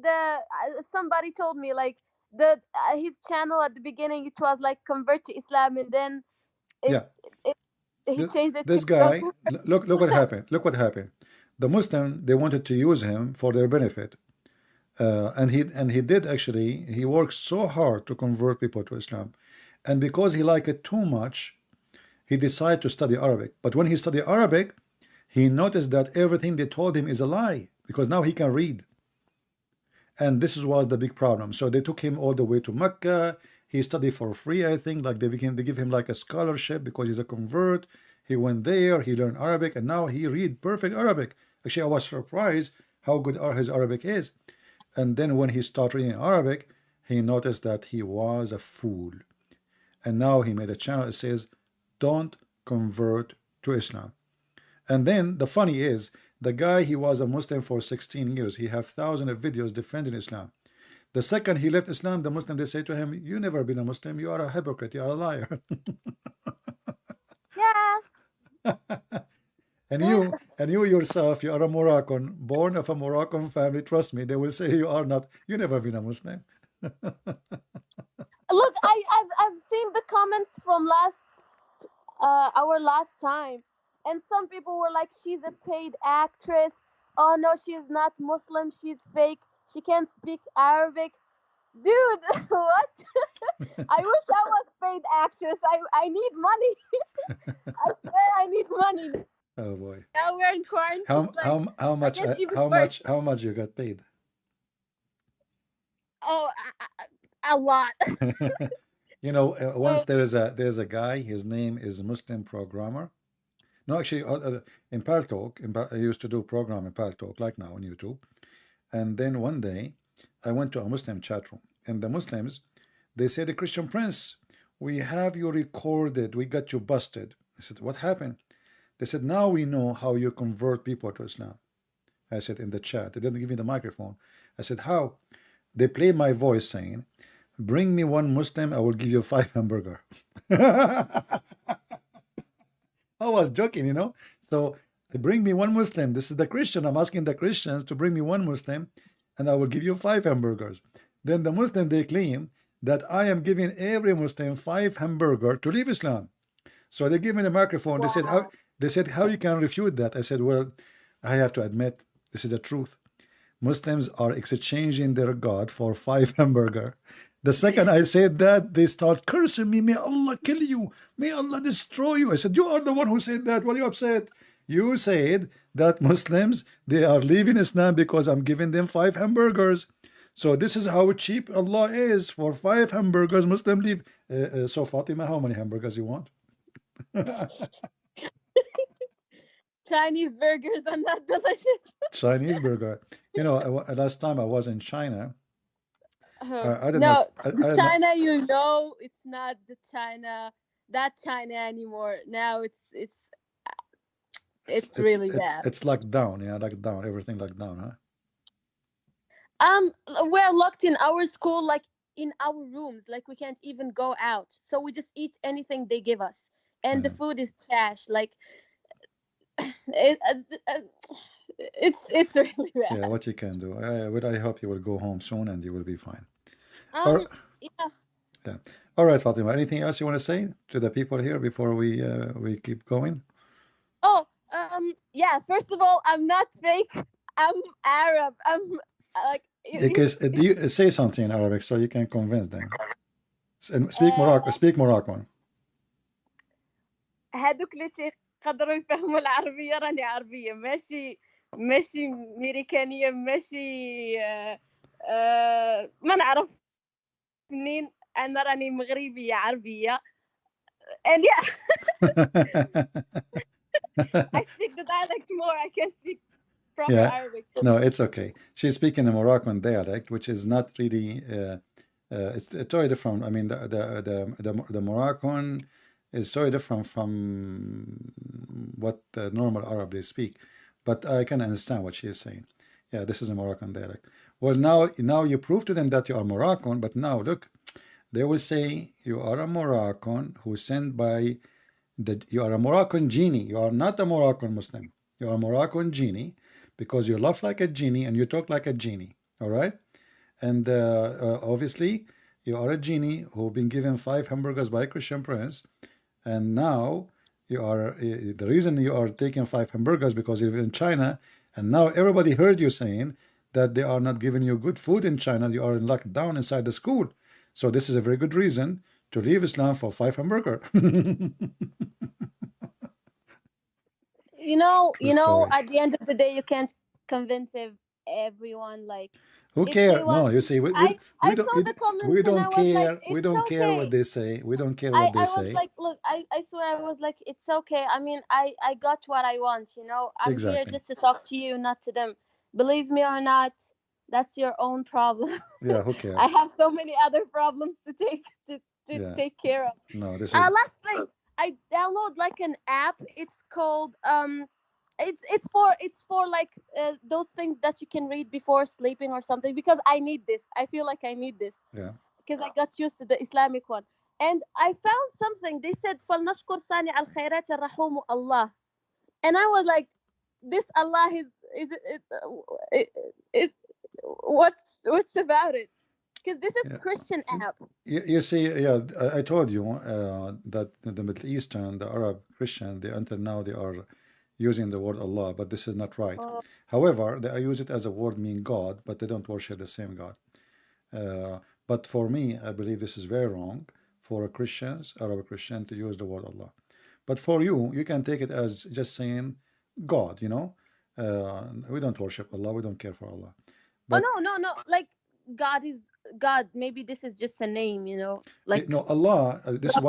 somebody told me like the his channel at the beginning it was like convert to Islam, and then it, Yeah, it he this, changed it to this don't guy, convert. look what happened. Look what happened. The Muslim, they wanted to use him for their benefit. And he did actually, he worked so hard to convert people to Islam. And because he liked it too much, he decided to study Arabic. But when he studied Arabic, he noticed that everything they told him is a lie, because now he can read. And this was the big problem. So they took him all the way to Mecca. He studied for free, I think. Like they give him like a scholarship because he's a convert. He went there, he learned Arabic, and now he read perfect Arabic. Actually, I was surprised how good his Arabic is. And then when he started reading Arabic, he noticed that he was a fool. And now he made a channel that says, don't convert to Islam. And then the funny is, the guy, he was a Muslim for 16 years. He have thousands of videos defending Islam. The second he left Islam, the Muslim, they say to him, you never been a Muslim, you are a hypocrite, you are a liar. Yeah. And you yourself, you are a Moroccan, born of a Moroccan family. Trust me, they will say you are not, you never been a Muslim. Look, I've seen the comments from our last time, and some people were like, she's a paid actress. Oh no, she's not Muslim. She's fake. She can't speak Arabic. Dude, what? I wish I was paid actress. I need money. I swear I need money. Oh boy. Now we're in quarantine. Like, How I much can't even work. how much you got paid? Oh, a lot. You know, once there's a guy, his name is Muslim Programmer. No, actually, in Paltalk, I used to do program in Paltalk, like now on YouTube. And then one day, I went to a Muslim chat room, and the Muslims, they said, the Christian Prince, we have you recorded, we got you busted. I said, what happened? They said, now we know how you convert people to Islam. I said, in the chat. They didn't give me the microphone. I said, how? They play my voice saying, bring me one Muslim, I will give you 5 hamburger. I was joking, you know. So to bring me one Muslim, this is the Christian. I'm asking the Christians to bring me one Muslim, and I will give you 5 hamburgers. Then the Muslim, they claim that I am giving every Muslim 5 hamburger to leave Islam. So they give me the microphone. Wow. They said how you can refute that? I said, well, I have to admit this is the truth. Muslims are exchanging their God for 5 hamburger. The second I said that, they start cursing me. May Allah kill you. May Allah destroy you. I said, you are the one who said that. What are you upset? You said that Muslims, they are leaving Islam because I'm giving them 5 hamburgers. So this is how cheap Allah is. For 5 hamburgers, Muslim leave. So Fatima, how many hamburgers you want? Chinese burgers are not delicious. Chinese burger. You know, last time I was in China, I did No, not. the China, you know, it's not that China anymore. Now it's really bad. It's locked down. Yeah, locked down. Everything locked down, huh? We're locked in our school, like in our rooms, like we can't even go out. So we just eat anything they give us, and the Yeah. food is trash. Like it, it's really Yeah, bad. what you can do. But I hope you will go home soon and you will be fine. Um, Or yeah. yeah. All right, Fatima. Anything else you want to say to the people here before we keep going? Oh, yeah. First of all, I'm not fake. I'm Arab. I'm like Because do you say something in Arabic so you can convince them? And uh, speak Moroccan. هادوك اللي تيقدروا يفهموا العربية راني عربية ماشي أمريكانية ماشي ما نعرف منين أنا راني مغربية عربية and yeah I speak the dialect more I can speak proper Yeah. Arabic. No, it's okay. She's speaking a Moroccan dialect, which is not really. It's totally different. I mean, the Moroccan is totally different from what the normal Arab they speak. But I can understand what she is saying. Yeah, this is a Moroccan dialect. Well, now you prove to them that you are Moroccan, but now look, they will say you are a Moroccan who sent by you are a Moroccan genie. You are not a Moroccan Muslim. You are a Moroccan genie because you laugh like a genie and you talk like a genie. All right, and obviously you are a genie who been given 5 hamburgers by a Christian prince, and now you are the reason you are taking 5 hamburgers because you live in China, and now everybody heard you saying that they are not giving you good food in China. You are locked down inside the school, so this is a very good reason to leave Islam for 5 hamburger. True story. At the end of the day, you can't convince everyone. Like, Who if they care? want, No, you see, I saw the we comments and I don't was like, care. We it's don't care what okay. they say. We don't care what they I was say. like, look, I swear, I was like, it's okay. I mean, I got what I want. I'm here Exactly. just to talk to you, not to them. Believe me or not, that's your own problem. Yeah, who care? I have so many other problems to Yeah. take care of. No, this is Last thing, I download like an app. It's called it's for like those things that you can read before sleeping or something, because I need this. I feel like I need this yeah. because I got used to the Islamic one. And I found something. They said فَلْنَشْكُرْ صَانِعَ الْخَيْرَاتِ الرَّحُومُ Allah. And I was like, this Allah is it, it what's about it? Because this is Yeah. Christian app. You see, yeah, I told you that the Middle Eastern, the Arab Christian, they until now they are using the word Allah, but this is not right. Oh, However, they use it as a word mean God, but they don't worship the same God. But for me, I believe this is very wrong for a Christians, Arab Christian, to use the word Allah. But for you, you can take it as just saying God, you know. We don't worship Allah, we don't care for Allah. oh But no. Like, God is God. Maybe this is just a name, like no, Allah, this is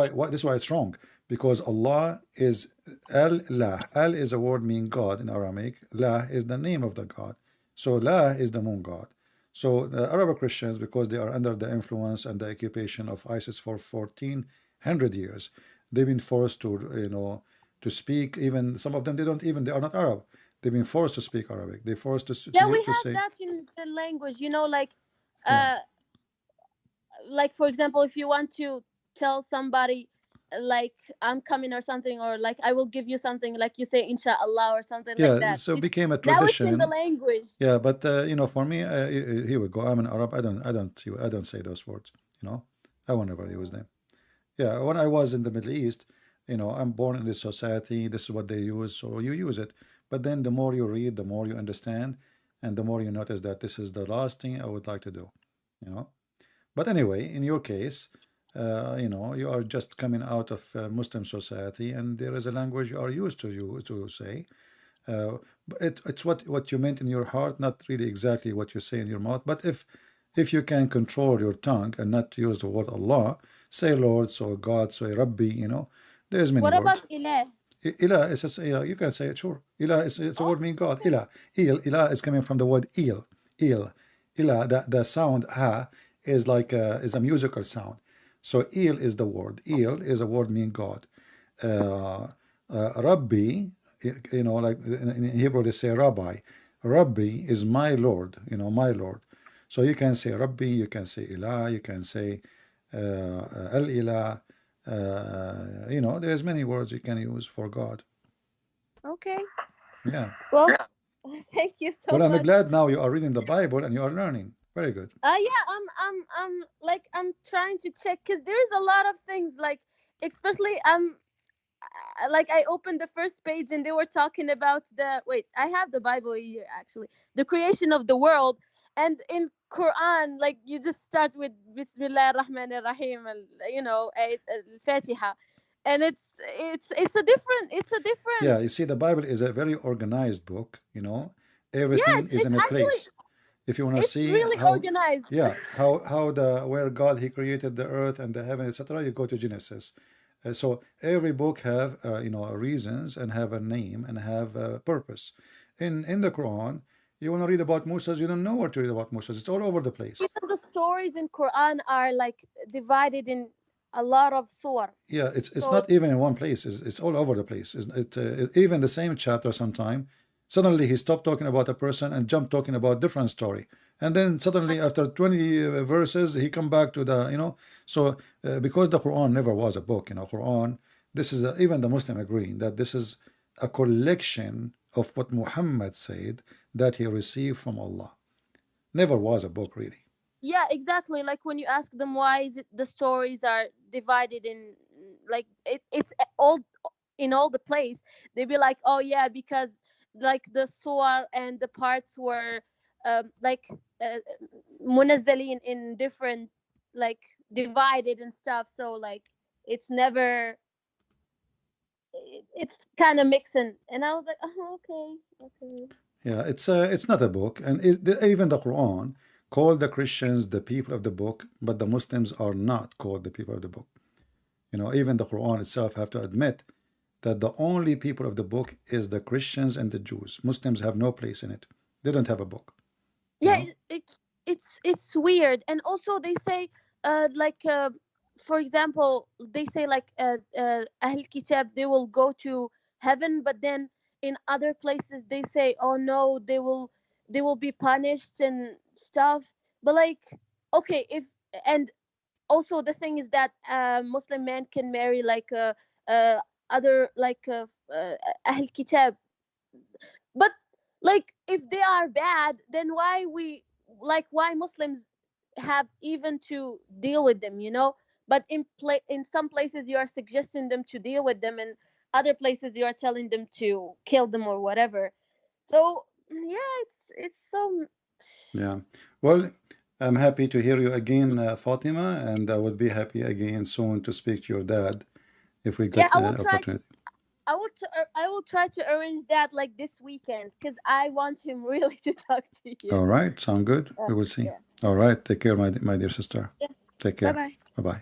why it's wrong. Because Allah is Al-La. Al is a word meaning God in Aramaic. La is the name of the God. So La is the moon God. So the Arab Christians, because they are under the influence and the occupation of ISIS for 1400 years, they've been forced to, to speak. Even some of them, they are not Arab. They've been forced to speak Arabic. They're forced yeah, we to have say, that in the language. yeah, Uh, like for example, if you want to tell somebody like I'm coming or something, or like I will give you something, like you say inshallah or something like yeah. that. So it It's became a now it's in the tradition. language. Yeah, but for me, here we go. I'm an Arab. I don't say those words. I will never use them. Yeah, when I was in the Middle East, I'm born in this society. This is what they use, so you use it. But then the more you read, the more you understand, and the more you notice that this is the last thing I would like to do. You know. But anyway, in your case, you are just coming out of Muslim society, and there is a language you are used to say. But it's what you meant in your heart, not really exactly what you say in your mouth. But if you can control your tongue and not use the word Allah, say Lord, so God, say Rabbi, there's many What words. about ilah? Ilah is just, yeah, you can say it, sure. Ilah is it's a word mean God. Okay. Ilah. Ilah is coming from the word il. Il. Ilah, the sound ha is like is a musical sound. So il is the word. Il is a word mean God. Rabbi, like in Hebrew they say Rabbi. Rabbi is my Lord, my Lord. So you can say Rabbi, you can say Ilah, you can say Al Ilah. There's many words you can use for God. Okay. Yeah. Well, thank you so Well, I'm much. glad now you are reading the Bible and you are learning. Very good. Yeah, I'm trying to check because there's a lot of things, like especially like I opened the first page and they were talking about the wait, I have the Bible here actually, the creation of the world. And in Quran, like you just start with Bismillah ar-Rahman ar-Rahim, al-Fatiha. And it's a different. Yeah, you see, the Bible is a very organized book, Yeah, Everything is it's in a actually place. If you want to it's see really how, organized. yeah, how the where God he created the earth and the heaven, etc., you go to Genesis. So every book have reasons and have a name and have a purpose. In the Quran, you want to read about Moses, you don't know what to read about Moses. It's all over the place. Even the stories in Quran are like divided in a lot of surah. Yeah, it's So not even in one place. It's all over the place. Even the same chapter sometime Suddenly he stopped talking about a person and jumped talking about different story. And then suddenly after 20 verses, he come back to the, so because the Quran never was a book, Quran, this is even the Muslim agreeing that this is a collection of what Muhammad said that he received from Allah. Never was a book really. Yeah, exactly. Like when you ask them why is it the stories are divided in, like it's all in all the place, they'd be like, oh yeah, because like the surah and the parts were like uh, munazzalin in different, like divided and stuff. So like it's never, it's kind of mixing. And I was like, oh, okay, okay. Yeah, it's not a book, and even the Quran called the Christians the people of the book, but the Muslims are not called the people of the book. Even the Quran itself have to admit that the only people of the book is the Christians and the Jews. Muslims have no place in it. They don't have a book, you Yeah, know? it's weird. And also they say like for example, they say like ahl kitab, they will go to heaven, but then in other places they say, oh no, they will be punished and stuff. But like, okay, if, and also the thing is that Muslim man can marry like uh other like ahl kitab. But like if they are bad, then why we, like why Muslims have even to deal with them, but in some places you are suggesting them to deal with them, and other places you are telling them to kill them or whatever. So yeah, it's so. Yeah. Well, I'm happy to hear you again, Fatima, and I would be happy again soon to speak to your dad if we Yeah, get the opportunity. I will try to arrange that like this weekend, because I want him really to talk to you. All right, sound good. We will see. Yeah, All right, take care, my dear sister. yeah. Take Bye care. bye. Bye bye.